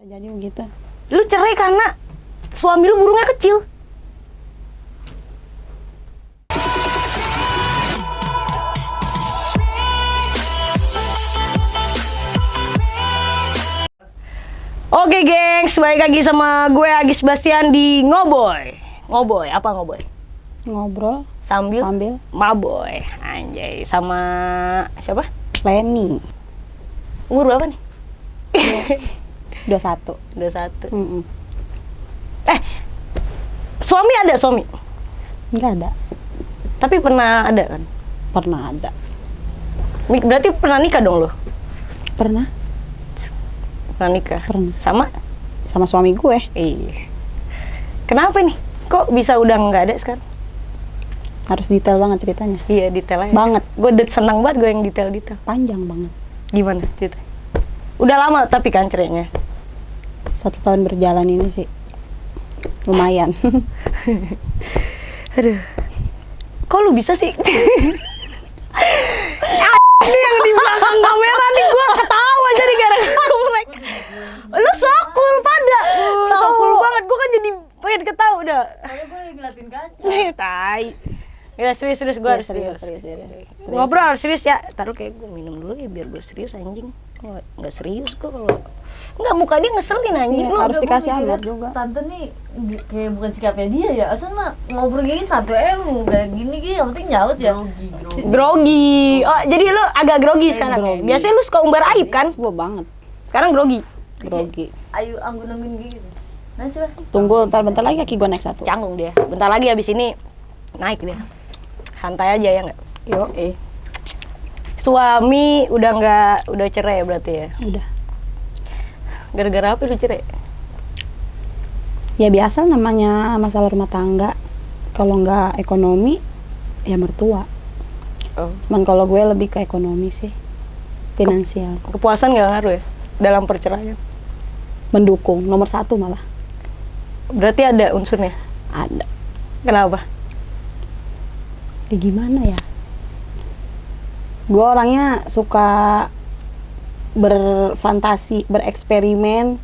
Jadi begitu. Lu cerai karena suami lu burungnya kecil. Oke gengs, balik lagi sama gue Agis Bastian di Ngoboy. Ngoboy, apa ngoboy? Ngobrol Sambil maboy. Anjay, sama siapa? Leni. Umur berapa nih? 21. 21. Mm-mm. Suami ada suami? Enggak ada. Tapi pernah ada kan? Pernah ada. Berarti pernah nikah dong lo? Pernah Nikah? Pernah. Sama suami gue. Iya. Kenapa nih? Kok bisa udah nggak ada sekarang? Harus detail banget ceritanya. Iya, detail aja. Banget. Gue senang banget gue yang detail-detail. Panjang banget. Gimana cerita? Udah lama tapi kan cerainya. 1 tahun berjalan ini sih lumayan. Aduh. Kok lu bisa sih? Ini yang di belakang kamera nih gue ketawa jadi gara-gara mereka. Lu sokul pada. Sokul banget. Gue kan jadi pengen ketawa udah. Soalnya gue lagi ngeliatin kaca. Tai. Ya serius gue Ya, harus serius. serius. Ngobrol harus serius ya. Taruh kayak gue minum dulu ya biar gue serius anjing. Nggak serius gue kalau nggak, muka dia ngeselin anjing. Iya, Lu harus Gua dikasih mikirnya, alat juga. Tante nih kayak bukan sikapnya dia ya. Asal mah ngobrol gini satu lu kayak gini yang penting nyaut ya. grogi. Oh, jadi lu agak grogi sekarang. grogi. Biasanya lu suka umbar aib kan? Gue banget. Sekarang grogi. Grogi. Ayo anggun-anggun gitu. Nah sih, Tunggu bentar lagi kaki gue naik 1. Canggung dia. Bentar lagi habis ini naik dia. Santai aja ya nggak? Yo, Suami udah cerai berarti ya? udah. Gara-gara apa lu cerai? Ya biasa namanya masalah rumah tangga. Kalau nggak ekonomi, ya mertua. Oh. Cuman kalau gue lebih ke ekonomi sih, finansial. Kepuasan nggak ngaruh ya dalam perceraian? Mendukung, nomor 1 malah. Berarti ada unsurnya? Ada. Kenapa? Ya gimana ya? Gue orangnya suka berfantasi, bereksperimen,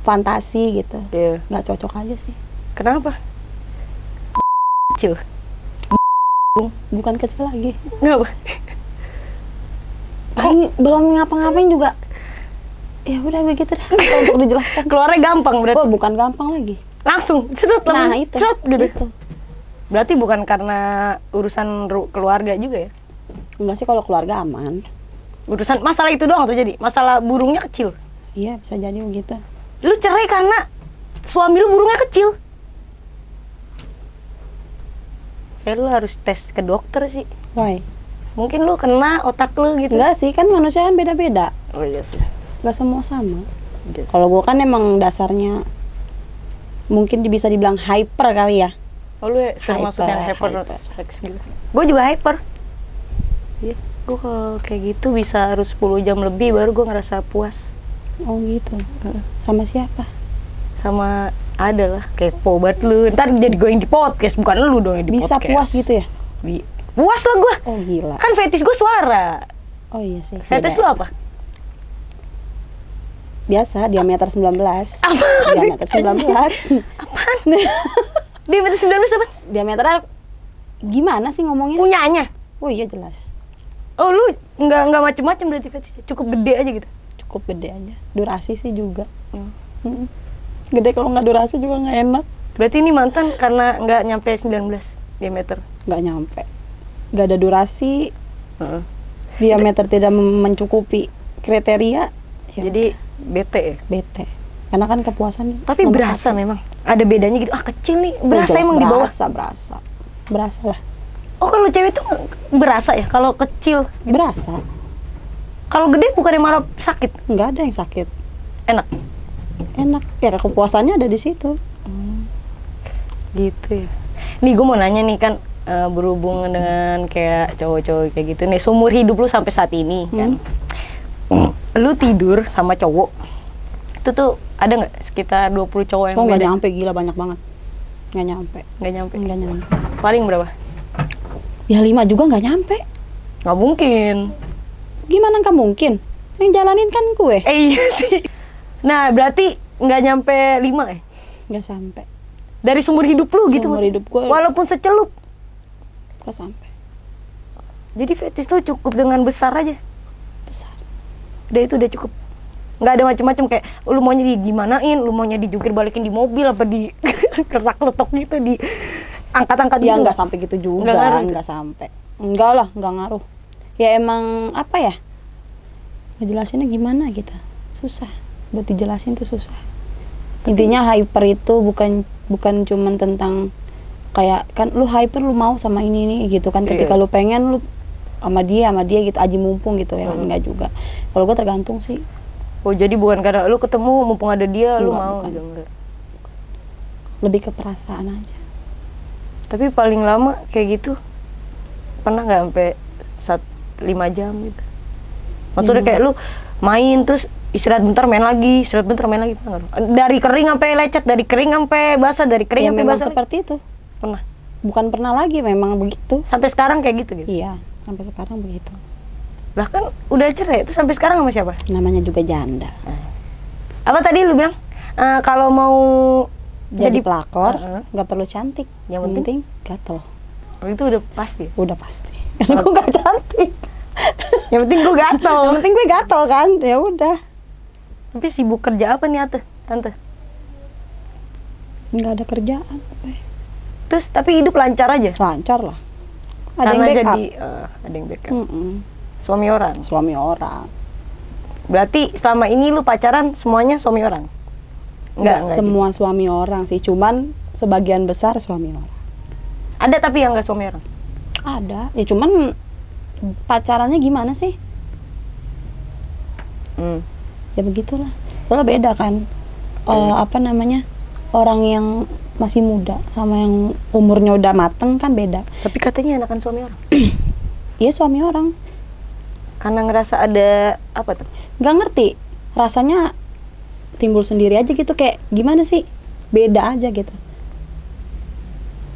fantasi gitu. Iya. Nggak cocok aja sih. Kenapa? Kecil. Bukan kecil lagi. Kenapa? Paling belum ngapa-ngapain juga. Ya udah begitu dah. Susah untuk dijelaskan. Keluarnya gampang berarti. Oh, bukan gampang lagi. Langsung serut Nah, langsung itu. serut gitu. Itu. Berarti bukan karena urusan keluarga juga ya? Enggak sih, kalau keluarga aman. Urusan masalah itu doang tuh jadi. Masalah burungnya kecil. Iya, bisa jadi begitu. Lu cerai karena suami lu burungnya kecil. Ya lu harus tes ke dokter sih. Why? Mungkin lu kena otak lu gitu. Enggak sih, kan manusia kan beda-beda. Oh iya sih. Enggak semua sama. Gitu. Kalau gue kan emang dasarnya mungkin bisa dibilang hyper kali ya. Oh lu termasuk yang hyper seks gitu. Gue juga hyper. Iya. Gue kalau kayak gitu bisa harus 10 jam lebih baru gue ngerasa puas. Oh gitu. Sama siapa? Sama ada lah kepo banget lu. Ntar jadi gue yang di podcast, bukan lu dong yang di Bisa podcast. puas gitu ya? Puas lah gue. Oh gila. Kan fetish gue suara. Oh iya sih. Fetish lu beda. apa? Biasa, diameter 19. Diameter 19. Apaan? Dia meter 19 apa? Diameternya gimana sih ngomongnya? Punyanya. Oh iya jelas. Oh lu nggak macem-macem berarti fetish. Cukup gede aja gitu. Cukup gede aja. Durasi sih juga. Hmm. Gede, kalau nggak durasi juga nggak enak. Berarti ini mantan karena nggak nyampe 19 diameter. Nggak nyampe. Nggak ada durasi. Heeh. Diameter tidak mencukupi kriteria. Ya Jadi bete ya. bete. Karena kan kepuasan. Tapi nomor berasa 1. memang. Ada bedanya gitu. Ah kecil nih. Berasa Jelas emang di bawah. Berasa lah. Oh kalau cewek tuh berasa ya. Kalau kecil. Berasa. Kalau gede bukannya malah sakit. Nggak ada yang sakit. Enak. Enak. Ya kepuasannya ada di situ. Gitu ya. Nih gue mau nanya nih kan berhubungan dengan kayak cowok-cowok kayak gitu nih. Seumur hidup lu sampai saat ini kan. Lu tidur sama cowok. Itu tuh ada nggak sekitar 20 cowok yang Oh nggak beda? nyampe, gila banyak banget. Nggak nyampe. Nggak nyampe. Nggak nyampe. Paling berapa? Ya 5 juga nggak nyampe. Nggak mungkin. Gimana nggak mungkin? Yang jalanin kan gue. Iya sih. Nah, berarti nggak nyampe 5 ya? Nggak sampai. Dari sumber hidup lu gitu Seumur maksudnya? hidup gua. Walaupun secelup. Nggak sampai. Jadi fetish tuh cukup dengan besar aja. Besar. Udah itu udah cukup. Nggak ada macam-macam kayak lu maunya gimanain, lu maunya dijungkir balikin di mobil apa di kerak-letok gitu di angkat-angkat Ya gitu. nggak sampai gitu juga, Nggak ngaruh. nggak sampai. Enggak lah, nggak ngaruh. Ya emang apa ya? Ngejelasinnya gimana gitu. Susah. Buat dijelasin tuh susah. Intinya hyper itu bukan cuman tentang kayak kan lu hyper lu mau sama ini gitu kan, ketika lu pengen lu sama dia gitu aji mumpung gitu ya kan, enggak juga. Kalau gua tergantung sih. Oh, jadi bukan karena lu ketemu mumpung ada dia lu Enggak, mau bukan. gitu enggak. Lebih ke perasaan aja. Tapi paling lama kayak gitu pernah nggak sampai 5 jam gitu? Maksudnya kayak lu main terus istirahat bentar main lagi, pernah nggak? Dari kering sampai lecet, dari kering sampai basah, dari kering Ya sampai memang basah. seperti itu. Pernah. Bukan pernah lagi, memang begitu. Sampai sekarang kayak gitu gitu. Iya, sampai sekarang begitu. Bahkan udah cerai itu sampai sekarang sama siapa? Namanya juga janda. Apa tadi lu bilang? Kalau mau Jadi pelakor Heeh. nggak perlu cantik, Yang penting gatel. Oh, itu udah pasti. Udah pasti. Karena gue nggak cantik. Yang penting gue gatel. Yang penting gue gatel kan, ya udah. Tapi sibuk kerja apa nih tante? Nggak ada kerjaan. Terus tapi hidup lancar aja. Lancar lah. Ada Karena yang backup. jadi ada yang backup. Mm-mm. Suami orang. Suami orang. Berarti selama ini lu pacaran semuanya suami orang? Nggak semua suami orang sih, cuman sebagian besar suami orang. Ada tapi yang nggak suami orang? Ada, ya cuman pacarannya gimana sih? Ya begitulah. Soalnya beda kan. Apa namanya? Orang yang masih muda sama yang umurnya udah mateng kan beda. Tapi katanya enakan suami orang. Iya suami orang. Karena ngerasa ada apa tuh? Nggak ngerti. Rasanya timbul sendiri aja gitu, kayak gimana sih? Beda aja gitu.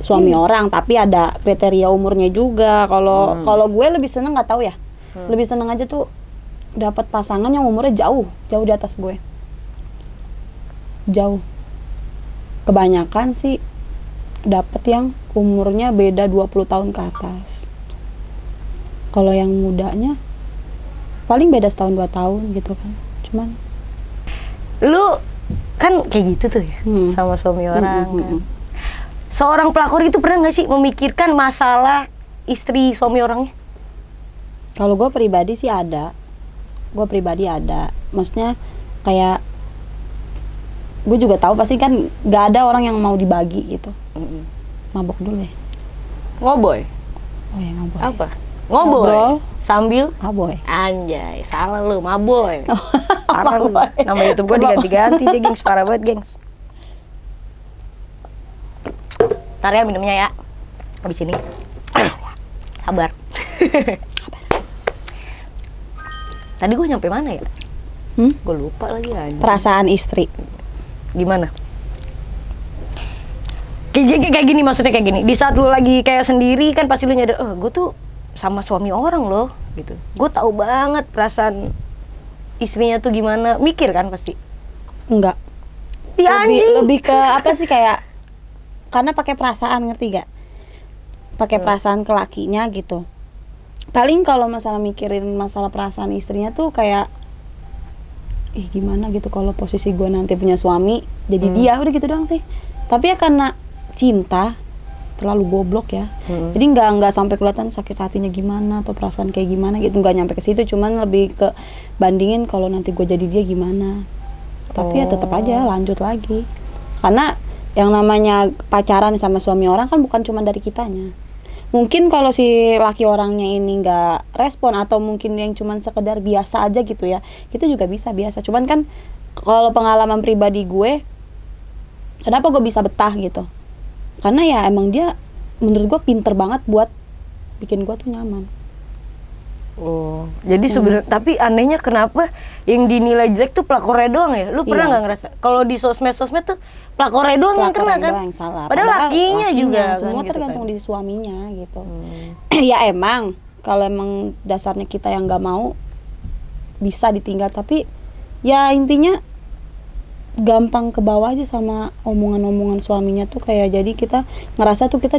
Suami orang tapi ada kriteria umurnya juga. Kalau gue lebih seneng, nggak tahu ya. Lebih seneng aja tuh dapat pasangan yang umurnya jauh di atas gue. Jauh. Kebanyakan sih dapat yang umurnya beda 20 tahun ke atas. Kalau yang mudanya paling beda setahun 2 tahun gitu kan. Cuman Lu kan kayak gitu tuh ya sama suami orang kan. Seorang pelakor itu pernah nggak sih memikirkan masalah istri suami orangnya? kalau gue pribadi sih ada. Gue pribadi ada. Maksudnya kayak gue juga tahu pasti kan gak ada orang yang mau dibagi gitu. Mabok dulu ya. Ngoboy. Oh ya ngobrol. Apa? Ngoboy. Ngobrol. Sambil Aboy. anjay, salah lu, maboy. Parah lu. Maboy. Nama YouTube gua diganti-ganti aja, gengs. Parah banget, gengs. Ntar ya minumnya ya. Habis ini. Sabar. Tadi gue nyampe mana ya? Gue lupa lagi aja. Perasaan istri. Gimana? Kayak gini maksudnya kayak gini. Di saat lu lagi kayak sendiri kan pasti lu nyadar, gue tuh sama suami orang loh, gitu. Gue tahu banget perasaan istrinya tuh gimana. Mikir kan pasti. Enggak. Ya anjing. Lebih ke apa sih, kayak karena pakai perasaan, ngerti gak? Pakai perasaan ke lakinya gitu. Paling kalau masalah mikirin masalah perasaan istrinya tuh kayak gimana gitu kalau posisi gue nanti punya suami jadi dia, udah gitu doang sih. Tapi ya karena cinta terlalu goblok ya, jadi nggak sampai kelihatan sakit hatinya gimana atau perasaan kayak gimana gitu, nggak nyampe ke situ. Cuman lebih ke bandingin kalau nanti gue jadi dia gimana. Tapi ya tetap aja lanjut lagi, karena yang namanya pacaran sama suami orang kan bukan cuma dari kitanya. Mungkin kalau si laki orangnya ini nggak respon atau mungkin yang cuman sekedar biasa aja gitu ya, kita juga bisa biasa. Cuman kan kalau pengalaman pribadi gue, kenapa gue bisa betah gitu? Karena ya emang dia menurut gue pinter banget buat bikin gue tuh nyaman. Oh, jadi sebenarnya tapi anehnya kenapa yang dinilai jelek tuh pelakornya doang ya? Lu pernah nggak ngerasa kalau di sosmed tuh pelakornya doang yang kena kan? Yang salah. Padahal lakinya juga semua kan, tergantung gitu kan. di suaminya gitu. Ya emang kalau emang dasarnya kita yang nggak mau bisa ditinggal, tapi ya intinya gampang ke bawah aja sama omongan-omongan suaminya tuh, kayak jadi kita ngerasa tuh kita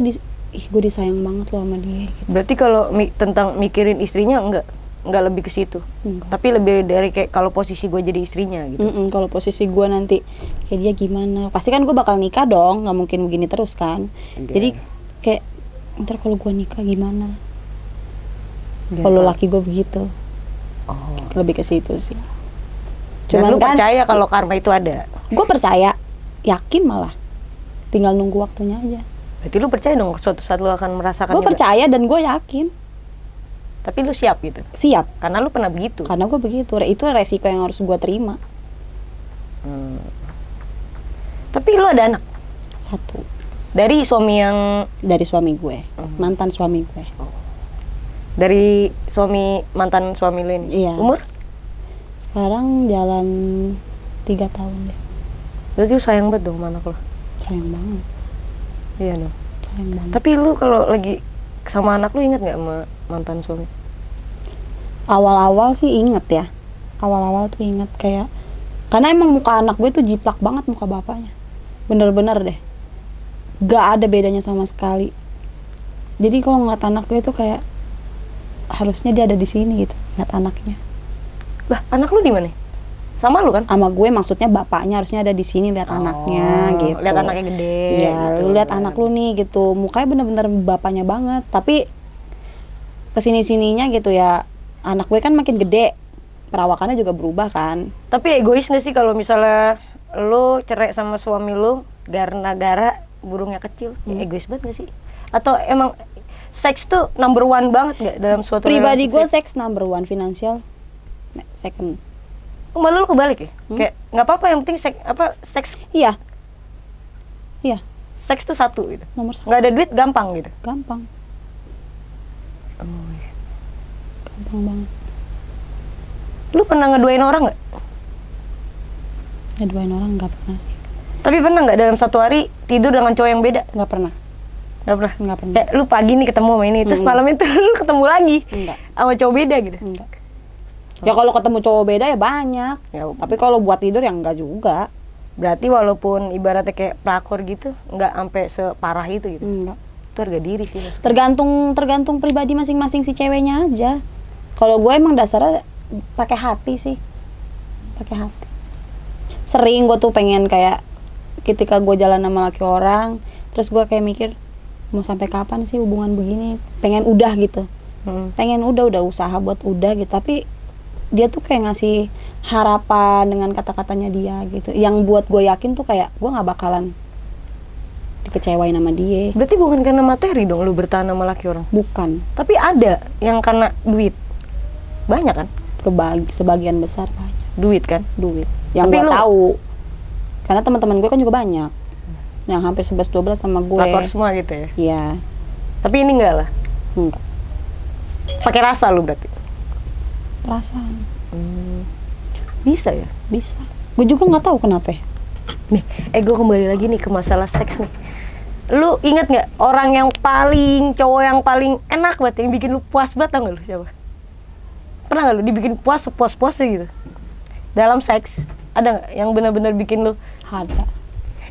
ih gue disayang banget loh sama dia gitu. Berarti kalau tentang mikirin istrinya enggak lebih ke situ. Enggak. Tapi lebih dari kayak kalau posisi gue jadi istrinya gitu. Kalau posisi gue nanti kayak dia gimana, pasti kan gue bakal nikah dong, nggak mungkin begini terus kan. Jadi kayak ntar kalau gue nikah gimana, kalau laki gue begitu. Lebih ke situ sih. Cuman lu percaya kalau karma itu ada? Gue percaya, yakin malah, tinggal nunggu waktunya aja. Berarti lu percaya dong suatu saat lu akan merasakan Gue juga? percaya dan gue yakin. Tapi lu siap gitu? Siap. Karena lu pernah begitu? Karena gue begitu, itu resiko yang harus gue terima. Tapi lu ada anak? 1. Dari suami yang... Dari suami gue, mantan suami gue. Dari mantan suami lu ini? Iya. Umur? Sekarang jalan 3 tahun deh. Berarti lu sayang banget dong sama anak lu? Sayang banget. Iya dong. Sayang banget. Tapi lu kalau lagi sama anak lu inget gak sama mantan suami? Awal-awal sih inget ya. Awal-awal tuh inget kayak, karena emang muka anak gue tuh jiplak banget muka bapaknya. Bener-bener deh. Gak ada bedanya sama sekali. Jadi kalau ngeliat anak gue tuh kayak harusnya dia ada di sini gitu, ngeliat anaknya. Lah, anak lu di mana? Sama lu kan? Sama gue maksudnya bapaknya harusnya ada di sini lihat anaknya gitu. Lihat anaknya gede. Iya, gitu. lu lihat anak lu nih gitu. Mukanya bener-bener bapaknya banget. Tapi kesini-sininya gitu ya, anak gue kan makin gede. Perawakannya juga berubah kan. Tapi egois gak sih kalau misalnya lu cerai sama suami lu gara-gara burungnya kecil? Ya, egois banget gak sih? Atau emang seks tuh number one banget gak dalam suatu Pribadi gue relasi? seks number one, finansial second. Oh, malu lu kebalik ya? Kayak nggak apa-apa, yang penting seks Iya. Iya, seks tuh satu gitu. nomor 1. Nggak ada duit gampang gitu. Gampang. Gampang banget. Lu pernah ngeduain orang nggak? Ngeduain orang nggak pernah sih. Tapi pernah nggak dalam satu hari tidur dengan cowok yang beda? Nggak pernah. Nggak pernah. Nggak pernah. Kayak lu pagi nih ketemu sama ini, terus malam itu lu ketemu lagi Enggak. sama cowok beda gitu. Enggak. Ya kalau ketemu cowok beda ya banyak. Ya, Tapi kalau buat tidur ya enggak juga. berarti walaupun ibaratnya kayak pelakor gitu, nggak sampai separah itu gitu. Enggak. Itu harga diri sih. maksudnya. Tergantung pribadi masing-masing si ceweknya aja. Kalau gue emang dasarnya pakai hati sih. Pakai hati. Sering gue tuh pengen kayak ketika gue jalan sama laki orang, terus gue kayak mikir mau sampai kapan sih hubungan begini? Pengen udah gitu. Pengen udah usaha buat udah gitu, tapi dia tuh kayak ngasih harapan dengan kata-katanya dia gitu, yang buat gue yakin tuh kayak gue nggak bakalan dikecewain sama dia. Berarti bukan karena materi dong lu bertahan sama laki orang? Bukan. Tapi ada yang karena duit. Banyak kan? Sebagian besar banyak Duit kan? duit yang Tapi gue lu- tahu, karena teman-teman gue kan juga banyak yang hampir 11-12 sama gue. Pelakor semua gitu ya? Iya. Tapi ini enggak lah. Enggak. Pakai rasa lu berarti? Perasaan. Bisa ya? Bisa. Gue juga nggak tahu kenapa. Nih, gue kembali lagi nih ke masalah seks nih. Lu inget nggak orang yang paling, cowok yang paling enak banget, yang bikin lu puas banget, tau nggak lu siapa? Pernah nggak lu dibikin puas-puasnya gitu? Dalam seks, ada nggak yang benar-benar bikin lu? Ada.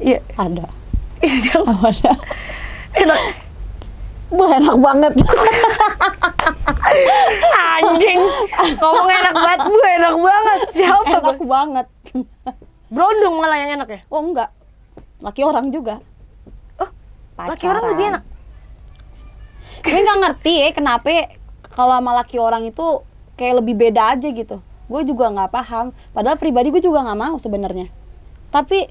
Iya. Ada. Yang Ada. enak. Wah, enak banget. Anjing, ngomong enak banget, enak banget. Siapa? Enak banget. Berondong malah yang enak ya? Oh enggak. Laki orang juga. Oh, laki orang lebih enak? Gue nggak ngerti ya kenapa kalau sama laki orang itu kayak lebih beda aja gitu. Gue juga nggak paham. Padahal pribadi gue juga nggak mau sebenarnya. Tapi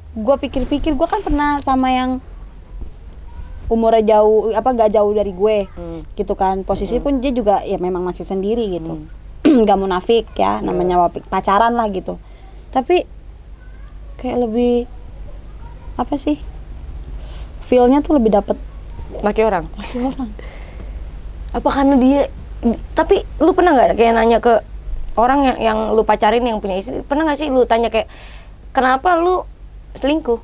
gue pikir-pikir, gue kan pernah sama yang umurnya jauh, gak jauh dari gue, gitu kan. Posisi pun dia juga ya memang masih sendiri gitu. Gak munafik ya, namanya pacaran lah gitu. Tapi kayak lebih apa sih? Feel-nya tuh lebih dapet Laki orang? laki orang. Apa karena dia? Tapi lu pernah nggak kayak nanya ke orang yang lu pacarin yang punya istri? Pernah nggak sih lu tanya kayak kenapa lu selingkuh?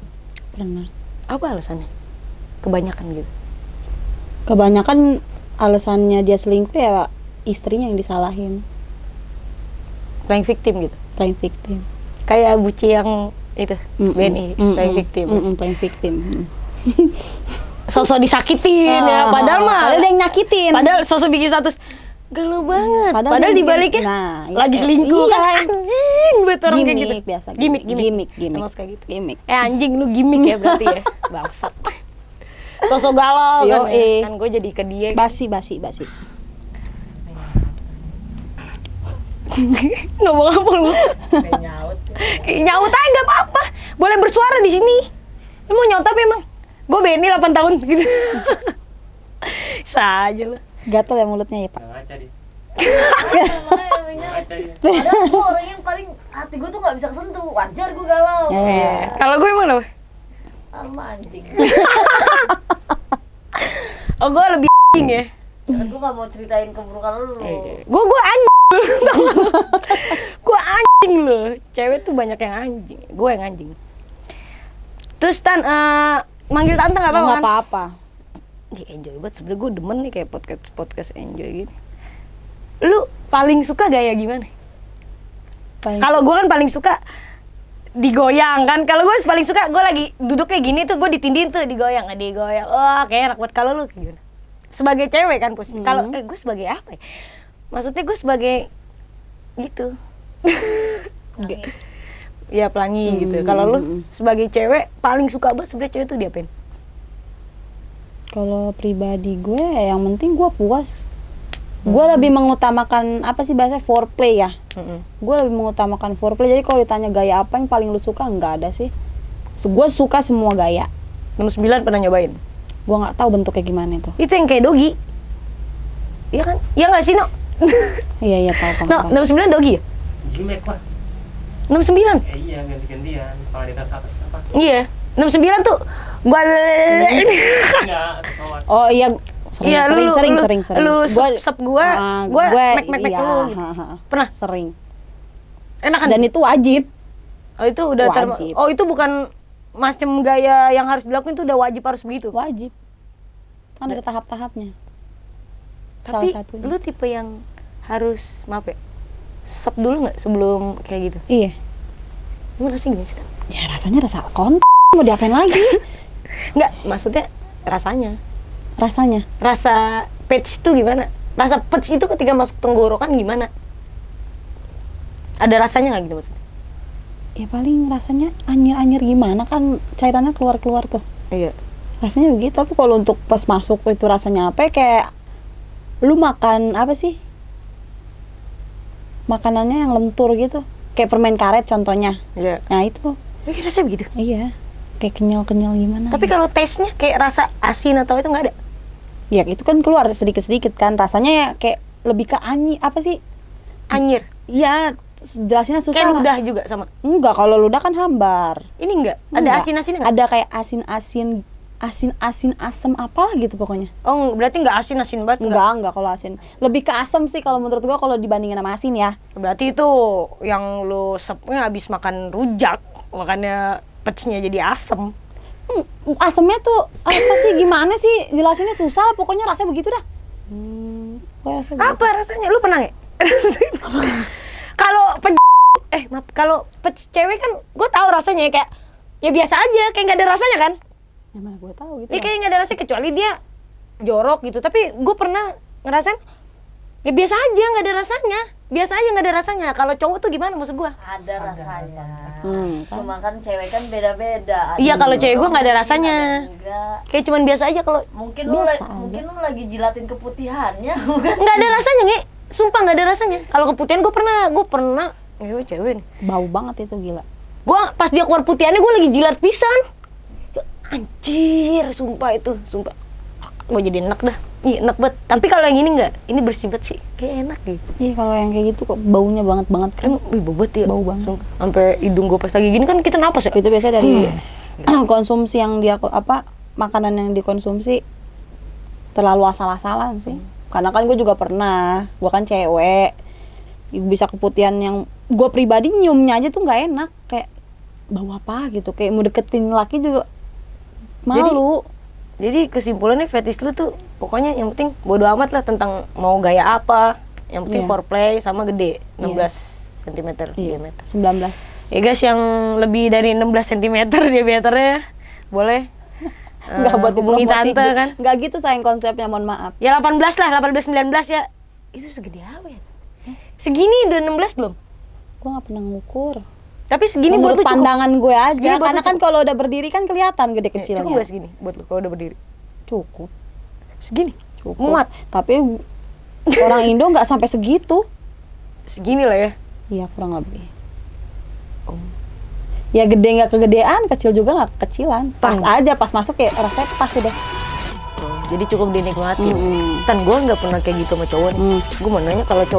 Pernah. Apa alasannya? Kebanyakan gitu. Kebanyakan alasannya dia selingkuh ya istrinya yang disalahin. Playing victim gitu. Playing victim. Kayak Buci yang Itu BNI playing victim. Playing victim. Sosok disakitin ya, padahal dia yang nyakitin. Padahal sosok bikin status galau banget. Padahal dibaliknya lagi selingkuh. Iya. Kan anjing buat orang kayak gitu. Biasa. Gimik. Emang kayak gitu. Gimik. Anjing lu gimik ya berarti ya. Bangsat. Sosok galau kan. Kan gue jadi ke dia. Basi. Ngomong apa lu? Kayak nyaut. Nyaut aja nggak apa-apa. Boleh bersuara di sini. Lu mau nyaut apa emang? Gue BNI 8 tahun gitu. Saja lu. Gatel ya mulutnya ya, Pak. Makanya padahal gue orang yang paling hati gue tuh gak bisa kesentuh. Wajar gue galau. Kalau gue emang apa? Sama anjing. Oh, gue lebih anjing ya. Karena gue gak mau ceritain keburukan lu. Gue anjing. Gue anjing loh. Cewek tuh banyak yang anjing. Gue yang anjing. Terus Tan, manggil tante nggak apa-apa? Nggak apa-apa. Enjoy banget sebenernya, gue demen nih kayak podcast enjoy gini. Lu paling suka gaya gimana? Kalau gue kan paling suka digoyang kan. Kalau gue paling suka gue lagi duduk kayak gini tuh gue ditindin tuh digoyang. Wah kayak enak banget. Kalau lu gimana? Sebagai cewek kan Pus. Kalau gue sebagai apa ya? Maksudnya gue sebagai gitu. Ya pelangi gitu. Kalau lu sebagai cewek paling suka banget sebenarnya cewek tuh diapain? Kalau pribadi gue yang penting gue puas. Gue lebih mengutamakan apa sih bahasa foreplay ya. Gue lebih mengutamakan foreplay. Jadi kalau ditanya gaya apa yang paling lu suka, nggak ada sih. Gue suka semua gaya. 69 pernah nyobain? Gue nggak tahu bentuknya gimana itu. Itu yang kayak dogi. Iya kan? Iya nggak sih, No? Iya tahu. No, 69 dogi ya? Jimek lah. 69? Iya, ganti-gantian. Kalau di atas apa? Iya. 69 tuh gua Enggak, pesawat. Oh iya, sering. Lu sep gua mek iya, lu. Pernah? Sering. Enak kan? Dan itu wajib. Oh itu udah Wajib. Oh itu bukan macam gaya yang harus dilakuin, itu udah wajib harus begitu. Wajib. Kan ada tahap-tahapnya. Tapi Salah satunya. lu tipe yang harus maaf ya, sep dulu nggak sebelum kayak gitu? Iya. Lu rasanya gimana sih? Ya rasanya rasa mau diapain lagi? Nggak, maksudnya rasanya. Rasanya? Rasa patch itu gimana? Rasa patch itu ketika masuk tenggorokan gimana? Ada rasanya nggak gitu maksudnya? Ya paling rasanya anyir-anyir gimana kan cairannya keluar-keluar tuh. Iya. Rasanya begitu, tapi kalau untuk pas masuk itu rasanya apa ya, kayak lu makan apa sih? Makanannya yang lentur gitu. Kayak permen karet contohnya. Iya. Nah itu. Rasanya begitu? Iya. Kayak kenyal-kenyal gimana. Tapi kalau taste-nya kayak rasa asin atau itu nggak ada? Ya itu kan keluar sedikit-sedikit kan. Rasanya ya kayak lebih ke apa sih? Anyir? Iya, jelasinnya susah. Kayak ludah juga sama? Enggak, kalau ludah kan hambar. Ini enggak? Ada asin-asinnya nggak? Ada kayak asin-asin asem apalah gitu pokoknya. Oh, berarti nggak asin-asin banget? Enggak kalau asin. Lebih ke asem sih kalau menurut gua kalau dibandingin sama asin ya. Berarti itu yang lu sepnya habis makan rujak, makanya pecnya jadi asem. Asemnya tuh apa sih, gimana sih jelasinnya, susah pokoknya rasanya begitu dah. Apa rasanya? Lu pernah nggak? Kalau cewek kan gue tahu rasanya kayak ya biasa aja, kayak nggak ada rasanya kan? Ya mana gue tahu gitu. Ya kayak nggak ada rasanya kecuali dia jorok gitu. Tapi gue pernah ngerasain ya biasa aja, nggak ada rasanya. Biasa aja nggak ada rasanya. Kalau cowok tuh gimana maksud gue? Ada rasanya. Cuma kan cewek kan beda-beda. Iya, kalau cewek gue nggak ada rasanya. Enggak. Kayak cuman biasa aja kalau Mungkin lu lagi jilatin keputihannya, bukan? nggak ada rasanya nih. Sumpah nggak ada rasanya. Kalau keputihan gue pernah cewek nih. Bau banget itu, gila. Gue pas dia keluar putihannya gue lagi jilat pisan. Anjir, sumpah itu, sumpah. Gue jadi enak dah. Iya, enak banget. Tapi kalau yang ini enggak, ini bersih banget sih. Kayak enak gitu. Iya, kalau yang kayak gitu kok baunya banget kan. Bau banget ya. Bau banget. Sampai hidung gue pas lagi gini kan kita napas ya. Itu biasanya dari konsumsi yang dia makanan yang dikonsumsi terlalu asal-asalan sih. Karena kan gue juga pernah, gue kan cewek, bisa keputihan yang gue pribadi nyiumnya aja tuh nggak enak, kayak bau apa gitu, kayak mau deketin laki juga malu. Jadi kesimpulannya fetish lu tuh pokoknya yang penting bodo amat lah tentang mau gaya apa, yang penting foreplay sama gede 16 cm Iya, diameter. 19. Ya guys, yang lebih dari 16 cm diameternya boleh Nggak buat hubungi dipromosi. tante kan. Nggak gitu sayang konsepnya, mohon maaf. Ya 18 lah, 18 19 ya. Itu segede apa ya? Segini udah 16 belum? Gue nggak pernah ngukur. Tapi segini buat Menurut lu cukup. pandangan gue aja, Segini buat karena lu kan kalau udah berdiri kan kelihatan gede Ya, cukup kecilnya. gak segini buat lu kalau udah berdiri? Cukup. Segini. Cukup. Muat. Tapi orang Indo nggak sampai segitu. Segini lah ya. Iya, kurang lebih. Ya gede nggak kegedean, kecil juga nggak kekecilan. Pas aja, pas masuk ya rasanya pas udah. Jadi cukup dinikmati. Mm-mm. Tan gue nggak pernah kayak gitu sama cowok nih. Gue mau nanya kalau cowok